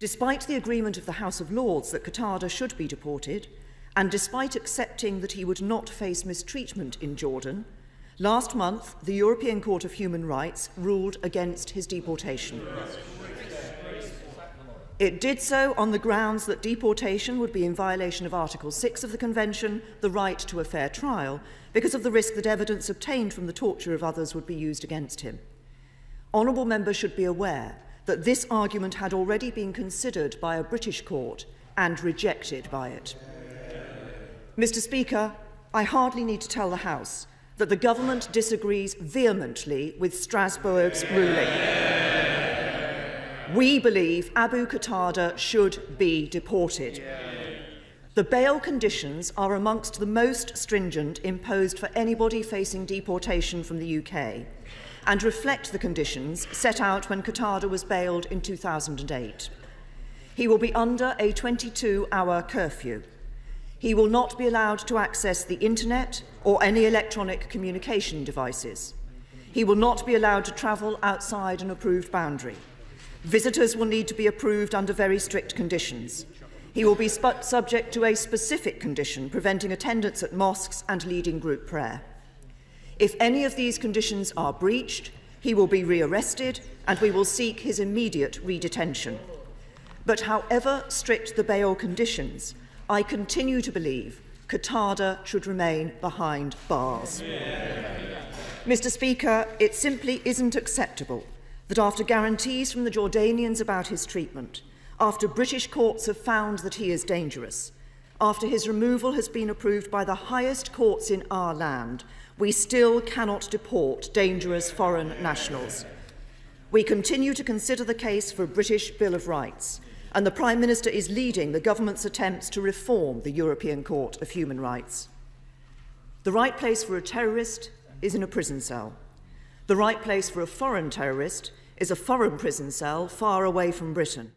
Despite the agreement of the House of Lords that Qatada should be deported, and despite accepting that he would not face mistreatment in Jordan, last month the European Court of Human Rights ruled against his deportation. It did so on the grounds that deportation would be in violation of Article 6 of the Convention, the right to a fair trial, because of the risk that evidence obtained from the torture of others would be used against him. Honourable members should be aware that this argument had already been considered by a British court and rejected by it. Mr. Speaker, I hardly need to tell the House that the government disagrees vehemently with Strasbourg's ruling. We believe Abu Qatada should be deported. The bail conditions are amongst the most stringent imposed for anybody facing deportation from the UK and reflect the conditions set out when Qatada was bailed in 2008. He will be under a 22-hour curfew. He will not be allowed to access the internet or any electronic communication devices. He will not be allowed to travel outside an approved boundary. Visitors will need to be approved under very strict conditions. He will be subject to a specific condition preventing attendance at mosques and leading group prayer. If any of these conditions are breached, he will be rearrested and we will seek his immediate redetention. But however strict the bail conditions, I continue to believe Qatada should remain behind bars. Mr. Speaker, it simply isn't acceptable that after guarantees from the Jordanians about his treatment, after British courts have found that he is dangerous, after his removal has been approved by the highest courts in our land, we still cannot deport dangerous foreign nationals. We continue to consider the case for a British Bill of Rights, and the Prime Minister is leading the government's attempts to reform the European Court of Human Rights. The right place for a terrorist is in a prison cell. The right place for a foreign terrorist is a foreign prison cell far away from Britain.